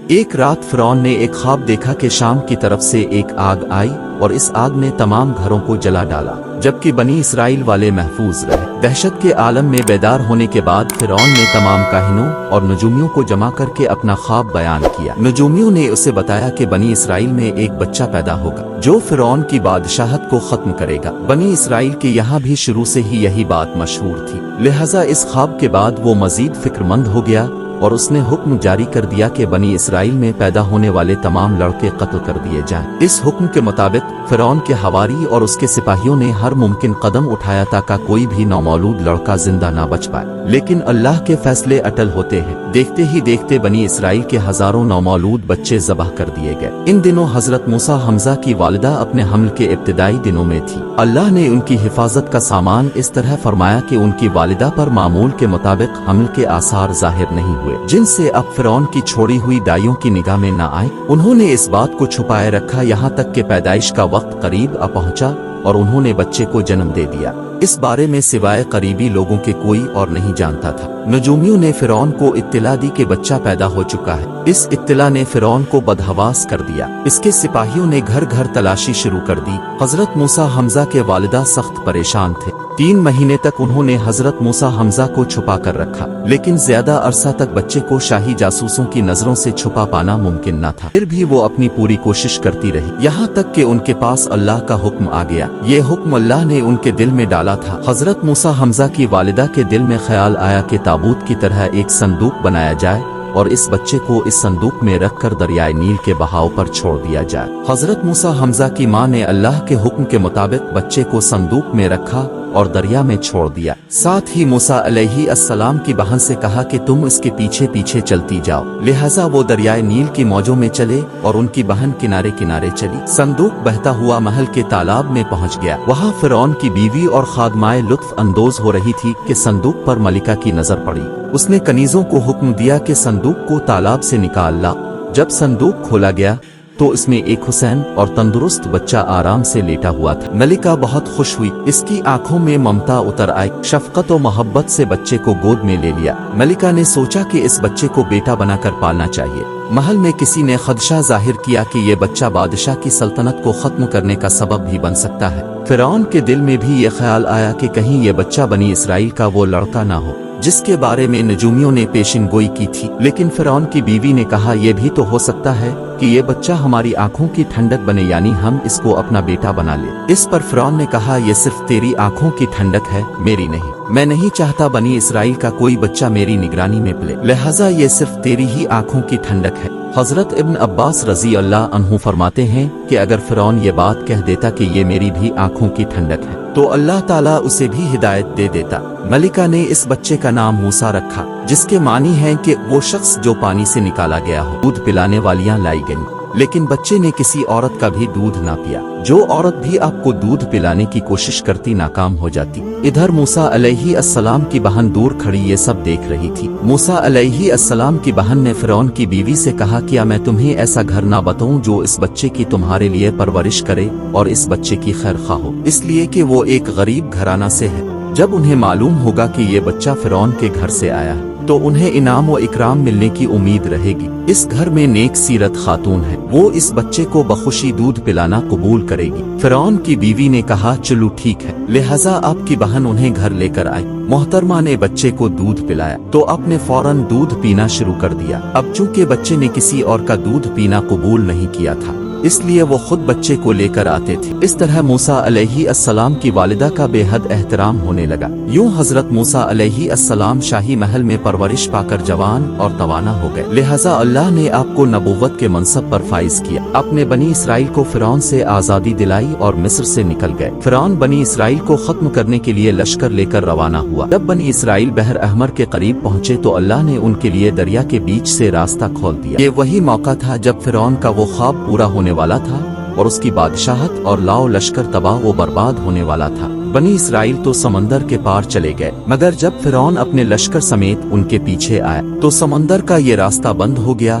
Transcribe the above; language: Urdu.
ایک رات فرعون نے ایک خواب دیکھا کہ شام کی طرف سے ایک آگ آئی اور اس آگ نے تمام گھروں کو جلا ڈالا، جبکہ بنی اسرائیل والے محفوظ رہے۔ دہشت کے عالم میں بیدار ہونے کے بعد فرعون نے تمام کاہنوں اور نجومیوں کو جمع کر کے اپنا خواب بیان کیا۔ نجومیوں نے اسے بتایا کہ بنی اسرائیل میں ایک بچہ پیدا ہوگا جو فرعون کی بادشاہت کو ختم کرے گا۔ بنی اسرائیل کے یہاں بھی شروع سے ہی یہی بات مشہور تھی، لہٰذا اس خواب کے بعد وہ مزید فکر مند ہو گیا اور اس نے حکم جاری کر دیا کہ بنی اسرائیل میں پیدا ہونے والے تمام لڑکے قتل کر دیے جائیں۔ اس حکم کے مطابق فرعون کے حواری اور اس کے سپاہیوں نے ہر ممکن قدم اٹھایا تاکہ کوئی بھی نومولود لڑکا زندہ نہ بچ پائے، لیکن اللہ کے فیصلے اٹل ہوتے ہیں۔ دیکھتے ہی دیکھتے بنی اسرائیل کے ہزاروں نومولود بچے ذبح کر دیے گئے۔ ان دنوں حضرت موسیٰ حمزہ کی والدہ اپنے حمل کے ابتدائی دنوں میں تھی۔ اللہ نے ان کی حفاظت کا سامان اس طرح فرمایا کہ ان کی والدہ پر معمول کے مطابق حمل کے آثار ظاہر نہیں ہوئے، جن سے اب فرعون کی چھوڑی ہوئی دائیوں کی نگاہ میں نہ آئے۔ انہوں نے اس بات کو چھپائے رکھا یہاں تک کہ پیدائش کا وقت قریب آ پہنچا اور انہوں نے بچے کو جنم دے دیا۔ اس بارے میں سوائے قریبی لوگوں کے کوئی اور نہیں جانتا تھا۔ نجومیوں نے فرعون کو اطلاع دی کہ بچہ پیدا ہو چکا ہے۔ اس اطلاع نے فرعون کو بدحواس کر دیا۔ اس کے سپاہیوں نے گھر گھر تلاشی شروع کر دی۔ حضرت موسیٰ حمزہ کے والدہ سخت پریشان تھے۔ 3 مہینے تک انہوں نے حضرت موسیٰ حمزہ کو چھپا کر رکھا، لیکن زیادہ عرصہ تک بچے کو شاہی جاسوسوں کی نظروں سے چھپا پانا ممکن نہ تھا۔ پھر بھی وہ اپنی پوری کوشش کرتی رہی، یہاں تک کہ ان کے پاس اللہ کا حکم آ گیا۔ یہ حکم اللہ نے ان کے دل میں ڈالا تھا۔ حضرت موسیٰ حمزہ کی والدہ کے دل میں خیال آیا کہ تابوت کی طرح ایک صندوق بنایا جائے اور اس بچے کو اس صندوق میں رکھ کر دریائے نیل کے بہاؤ پر چھوڑ دیا جائے۔ حضرت موسیٰ حمزہ کی ماں نے اللہ کے حکم کے مطابق بچے کو صندوق میں رکھا اور دریا میں چھوڑ دیا۔ ساتھ ہی موسیٰ علیہ السلام کی بہن سے کہا کہ تم اس کے پیچھے پیچھے چلتی جاؤ، لہٰذا وہ دریائے نیل کی موجوں میں چلے اور ان کی بہن کنارے کنارے چلی۔ صندوق بہتا ہوا محل کے تالاب میں پہنچ گیا۔ وہاں فرعون کی بیوی اور خادمائیں لطف اندوز ہو رہی تھی کہ صندوق پر ملکہ کی نظر پڑی۔ اس نے کنیزوں کو حکم دیا کہ صندوق کو تالاب سے نکال لا۔ جب صندوق کھولا گیا تو اس میں ایک حسین اور تندرست بچہ آرام سے لیٹا ہوا تھا۔ ملکہ بہت خوش ہوئی، اس کی آنکھوں میں ممتا اتر آئی، شفقت و محبت سے بچے کو گود میں لے لیا۔ ملکہ نے سوچا کہ اس بچے کو بیٹا بنا کر پالنا چاہیے۔ محل میں کسی نے خدشہ ظاہر کیا کہ یہ بچہ بادشاہ کی سلطنت کو ختم کرنے کا سبب بھی بن سکتا ہے۔ فرعون کے دل میں بھی یہ خیال آیا کہ کہیں یہ بچہ بنی اسرائیل کا وہ لڑکا نہ ہو جس کے بارے میں نجومیوں نے پیشن گوئی کی تھی۔ لیکن فرعون کی بیوی نے کہا یہ بھی تو ہو سکتا ہے کہ یہ بچہ ہماری آنکھوں کی ٹھنڈک بنے، یعنی ہم اس کو اپنا بیٹا بنا لیں۔ اس پر فرعون نے کہا یہ صرف تیری آنکھوں کی ٹھنڈک ہے، میری نہیں۔ میں نہیں چاہتا بنی اسرائیل کا کوئی بچہ میری نگرانی میں پلے، لہٰذا یہ صرف تیری ہی آنکھوں کی ٹھنڈک ہے۔ حضرت ابن عباس رضی اللہ عنہ فرماتے ہیں کہ اگر فرعون یہ بات کہہ دیتا کہ یہ میری بھی آنکھوں کی ٹھنڈک ہے تو اللہ تعالیٰ اسے بھی ہدایت دے دیتا۔ ملکہ نے اس بچے کا نام موسیٰ رکھا، جس کے معنی ہے کہ وہ شخص جو پانی سے نکالا گیا ہو۔ دودھ پلانے والیاں لائی گئیں، لیکن بچے نے کسی عورت کا بھی دودھ نہ پیا۔ جو عورت بھی آپ کو دودھ پلانے کی کوشش کرتی ناکام ہو جاتی۔ ادھر موسیٰ علیہ السلام کی بہن دور کھڑی یہ سب دیکھ رہی تھی۔ موسیٰ علیہ السلام کی بہن نے فرعون کی بیوی سے کہا کیا میں تمہیں ایسا گھر نہ بتاؤں جو اس بچے کی تمہارے لیے پرورش کرے اور اس بچے کی خیر خواہ ہو، اس لیے کہ وہ ایک غریب گھرانہ سے ہے۔ جب انہیں معلوم ہوگا کہ یہ بچہ فرعون کے گھر سے آیا ہے تو انہیں انعام و اکرام ملنے کی امید رہے گی۔ اس گھر میں نیک سیرت خاتون ہے، وہ اس بچے کو بخوشی دودھ پلانا قبول کرے گی۔ فرعون کی بیوی نے کہا چلو ٹھیک ہے، لہٰذا آپ کی بہن انہیں گھر لے کر آئی۔ محترمہ نے بچے کو دودھ پلایا تو آپ نے فوراً دودھ پینا شروع کر دیا۔ اب چونکہ بچے نے کسی اور کا دودھ پینا قبول نہیں کیا تھا، اس لیے وہ خود بچے کو لے کر آتے تھے۔ اس طرح موسیٰ علیہ السلام کی والدہ کا بے حد احترام ہونے لگا۔ یوں حضرت موسیٰ علیہ السلام شاہی محل میں پرورش پا کر جوان اور توانا ہو گئے، لہٰذا اللہ نے آپ کو نبوت کے منصب پر فائز کیا۔ اپنے بنی اسرائیل کو فرعون سے آزادی دلائی اور مصر سے نکل گئے۔ فرعون بنی اسرائیل کو ختم کرنے کے لیے لشکر لے کر روانہ ہوا۔ جب بنی اسرائیل بحر احمر کے قریب پہنچے تو اللہ نے ان کے لیے دریا کے بیچ سے راستہ کھول دیا۔ یہ وہی موقع تھا جب فرعون کا وہ خواب پورا ہونے والا تھا اور اس کی بادشاہت اور لاؤ لشکر تباہ و برباد ہونے والا تھا۔ بنی اسرائیل تو سمندر کے پار چلے گئے، مگر جب فرعون اپنے لشکر سمیت ان کے پیچھے آیا تو سمندر کا یہ راستہ بند ہو گیا